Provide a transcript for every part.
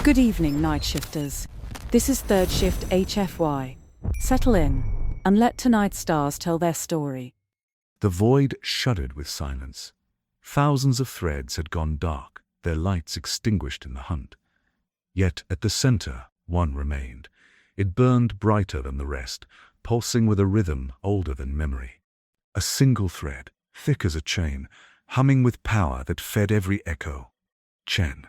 Good evening, night shifters. This is Third Shift HFY. Settle in and let tonight's stars tell their story. The void shuddered with silence. Thousands of threads had gone dark, their lights extinguished in the hunt. Yet at the center, one remained. It burned brighter than the rest, pulsing with a rhythm older than memory. A single thread, thick as a chain, humming with power that fed every echo. Chen.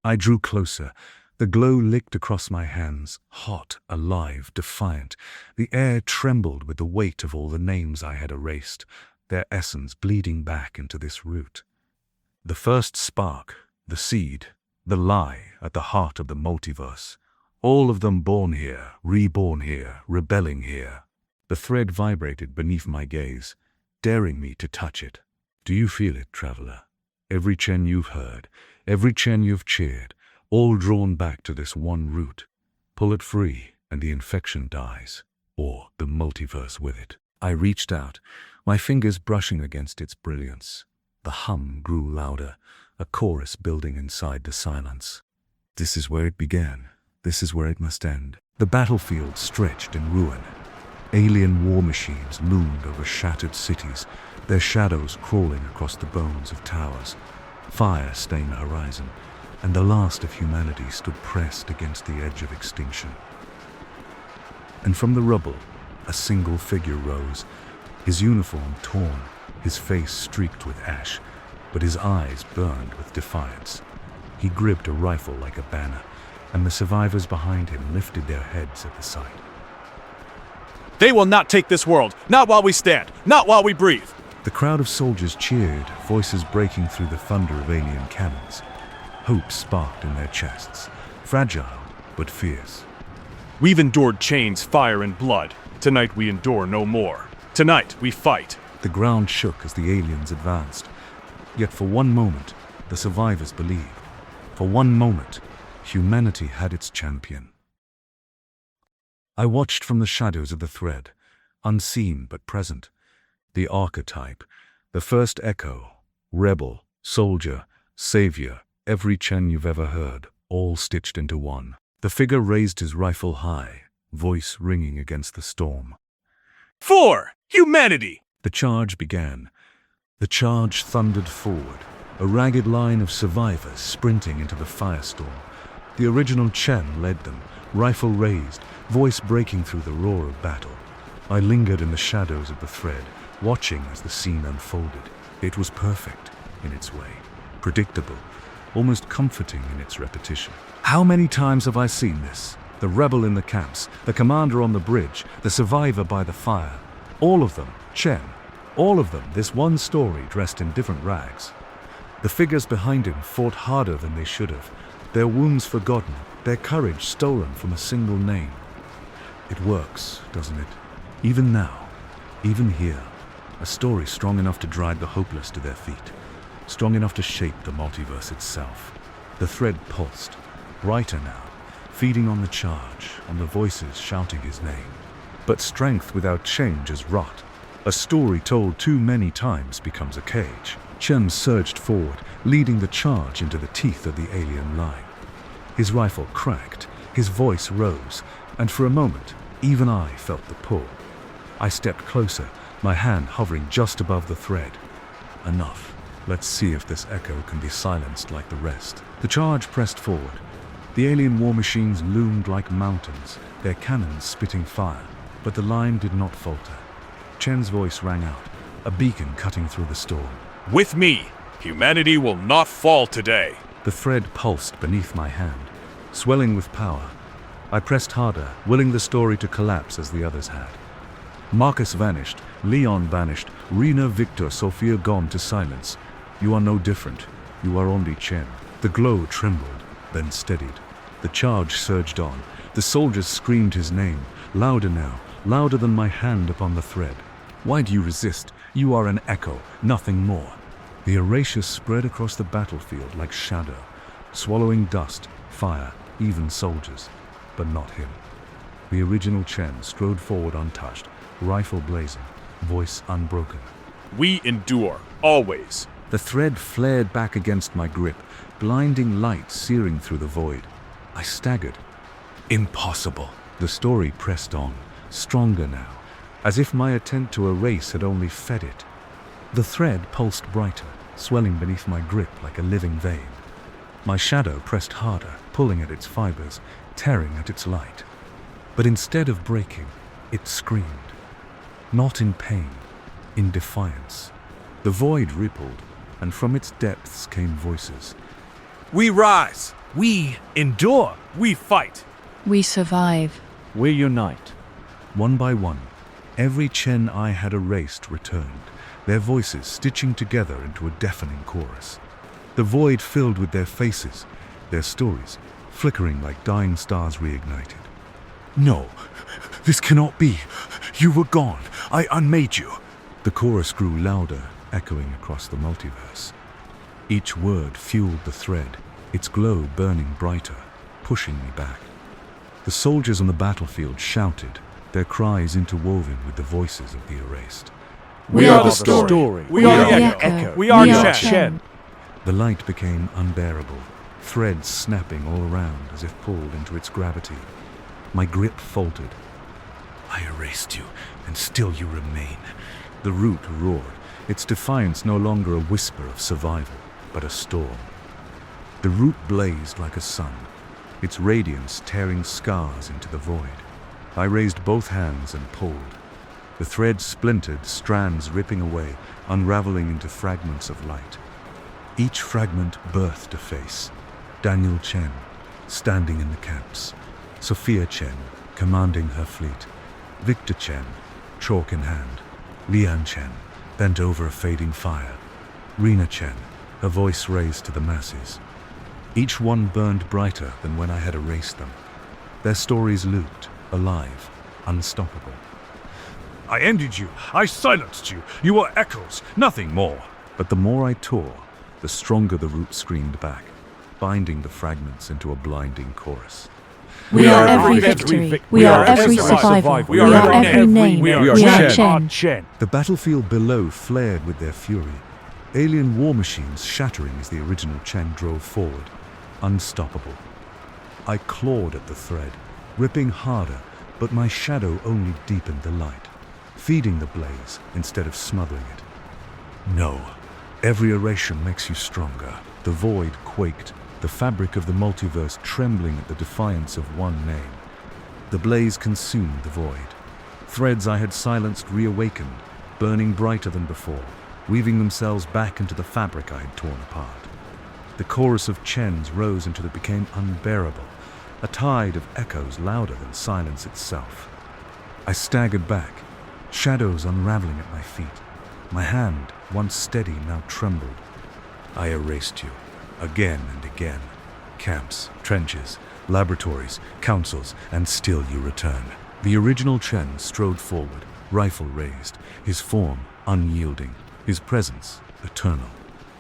I drew closer. The glow licked across my hands, hot, alive, defiant. The air trembled with the weight of all the names I had erased, their essence bleeding back into this root. The first spark, the seed, the lie at the heart of the multiverse. All of them born here, reborn here, rebelling here. The thread vibrated beneath my gaze, daring me to touch it. Do you feel it, traveler? Every Chen you've heard, every Chen you've cheered, all drawn back to this one root. Pull it free, and the infection dies, or the multiverse with it. I reached out, my fingers brushing against its brilliance. The hum grew louder, a chorus building inside the silence. This is where it began. This is where it must end. The battlefield stretched in ruin. Alien war machines loomed over shattered cities, their shadows crawling across the bones of towers. Fire stained the horizon, and the last of humanity stood pressed against the edge of extinction. And from the rubble, a single figure rose, his uniform torn, his face streaked with ash, but his eyes burned with defiance. He gripped a rifle like a banner, and the survivors behind him lifted their heads at the sight. They will not take this world, not while we stand, not while we breathe. The crowd of soldiers cheered, voices breaking through the thunder of alien cannons. Hope sparked in their chests, fragile but fierce. We've endured chains, fire, and blood. Tonight we endure no more. Tonight we fight. The ground shook as the aliens advanced. Yet for one moment, the survivors believed. For one moment, humanity had its champion. I watched from the shadows of the thread, unseen but present. The archetype, the first echo, rebel, soldier, savior, every Chen you've ever heard, all stitched into one. The figure raised his rifle high, voice ringing against the storm. For humanity! The charge began. The charge thundered forward, a ragged line of survivors sprinting into the firestorm. The original Chen led them, rifle raised, voice breaking through the roar of battle. I lingered in the shadows of the thread, watching as the scene unfolded. It was perfect in its way, predictable, almost comforting in its repetition. How many times have I seen this? The rebel in the camps, the commander on the bridge, the survivor by the fire. All of them, Chen. All of them, this one story dressed in different rags. The figures behind him fought harder than they should have, their wounds forgotten, their courage stolen from a single name. It works, doesn't it? Even now, even here, a story strong enough to drag the hopeless to their feet, strong enough to shape the multiverse itself. The thread pulsed, brighter now, feeding on the charge, on the voices shouting his name. But strength without change is rot. A story told too many times becomes a cage. Chen surged forward, leading the charge into the teeth of the alien line. His rifle cracked, his voice rose, and for a moment, even I felt the pull. I stepped closer, my hand hovering just above the thread. Enough. Let's see if this echo can be silenced like the rest. The charge pressed forward. The alien war machines loomed like mountains, their cannons spitting fire, but the line did not falter. Chen's voice rang out, a beacon cutting through the storm. With me, humanity will not fall today. The thread pulsed beneath my hand, swelling with power. I pressed harder, willing the story to collapse as the others had. Marcus vanished, Leon vanished, Rena, Victor, Sophia gone to silence. You are no different. You are only Chen. The glow trembled, then steadied. The charge surged on. The soldiers screamed his name, louder now, louder than my hand upon the thread. Why do you resist? You are an echo, nothing more. The erasure spread across the battlefield like shadow, swallowing dust, fire, even soldiers. But not him. The original Chen strode forward untouched, rifle blazing, voice unbroken. We endure, always. The thread flared back against my grip, blinding light searing through the void. I staggered. Impossible. The story pressed on, stronger now, as if my attempt to erase had only fed it. The thread pulsed brighter, swelling beneath my grip like a living vein. My shadow pressed harder, pulling at its fibers, tearing at its light. But instead of breaking, it screamed. Not in pain, in defiance. The void rippled, and from its depths came voices. We rise. We endure. We fight. We survive. We unite. One by one, every Chen I had erased returned, their voices stitching together into a deafening chorus. The void filled with their faces, their stories flickering like dying stars reignited. No, this cannot be. You were gone. I unmade you. The chorus grew louder, echoing across the multiverse. Each word fueled the thread, its glow burning brighter, pushing me back. The soldiers on the battlefield shouted, their cries interwoven with the voices of the erased. We are the story. We are the echo. echo. We are Chen. Chen. The light became unbearable, threads snapping all around as if pulled into its gravity. My grip faltered. I erased you, and still you remain. The root roared, its defiance no longer a whisper of survival, but a storm. The root blazed like a sun, its radiance tearing scars into the void. I raised both hands and pulled. The thread splintered, strands ripping away, unraveling into fragments of light. Each fragment birthed a face. Daniel Chen, standing in the camps. Sophia Chen, commanding her fleet. Victor Chen, chalk in hand. Lian Chen, bent over a fading fire. Rena Chen, her voice raised to the masses. Each one burned brighter than when I had erased them. Their stories looped, alive, unstoppable. I ended you. I silenced you. You were echoes, nothing more. But the more I tore, the stronger the root screamed back, binding the fragments into a blinding chorus. We are every victory. We are every survival. We are every name. We We are Chen. Chen. The battlefield below flared with their fury, alien war machines shattering as the original Chen drove forward, unstoppable. I clawed at the thread, ripping harder, but my shadow only deepened the light, feeding the blaze instead of smothering it. No, every erasure makes you stronger. The void quaked, the fabric of the multiverse trembling at the defiance of one name. The blaze consumed the void. Threads I had silenced reawakened, burning brighter than before, weaving themselves back into the fabric I had torn apart. The chorus of Chens rose until it became unbearable, a tide of echoes louder than silence itself. I staggered back, shadows unraveling at my feet. My hand, once steady, now trembled. I erased you, again and again. Camps, trenches, laboratories, councils, and still you return. The original Chen strode forward, rifle raised, his form unyielding, his presence eternal.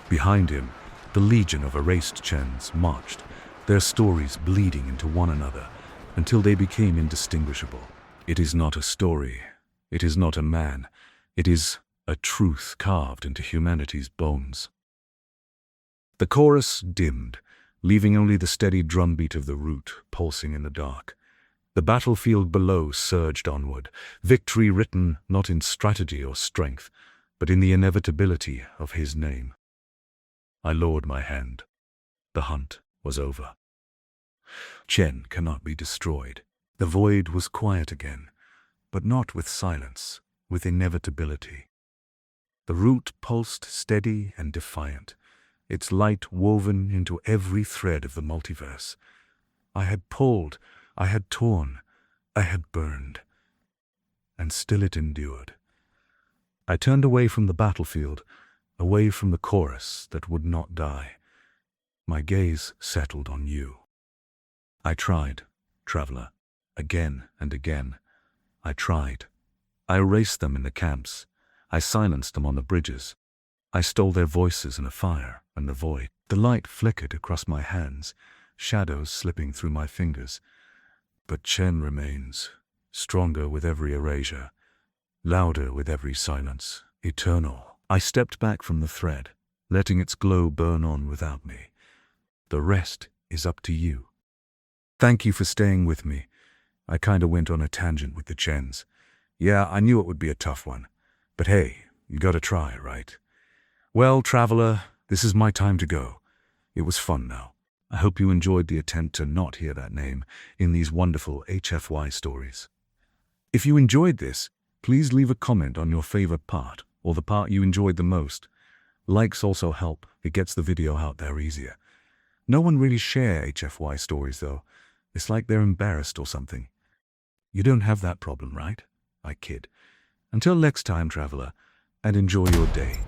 Behind him, the legion of erased Chens marched, their stories bleeding into one another until they became indistinguishable. It is not a story. It is not a man. It is a truth carved into humanity's bones. The chorus dimmed, leaving only the steady drumbeat of the root pulsing in the dark. The battlefield below surged onward, victory written not in strategy or strength, but in the inevitability of his name. I lowered my hand. The hunt was over. Chen cannot be destroyed. The void was quiet again, but not with silence, with inevitability. The root pulsed steady and defiant, its light woven into every thread of the multiverse. I had pulled, I had torn, I had burned, and still it endured. I turned away from the battlefield, away from the chorus that would not die. My gaze settled on you. I tried, traveler, again and again. I tried. I erased them in the camps. I silenced them on the bridges. I stole their voices in a fire and the void. The light flickered across my hands, shadows slipping through my fingers. But Chen remains, stronger with every erasure, louder with every silence, eternal. I stepped back from the thread, letting its glow burn on without me. The rest is up to you. Thank you for staying with me. I kinda went on a tangent with the Chens. Yeah, I knew it would be a tough one. But hey, you gotta try, right? Well, traveler, this is my time to go. It was fun now. I hope you enjoyed the attempt to not hear that name in these wonderful HFY stories. If you enjoyed this, please leave a comment on your favorite part or the part you enjoyed the most. Likes also help. It gets the video out there easier. No one really share HFY stories though. It's like they're embarrassed or something. You don't have that problem, right? I kid. Until next time, traveler, and enjoy your day.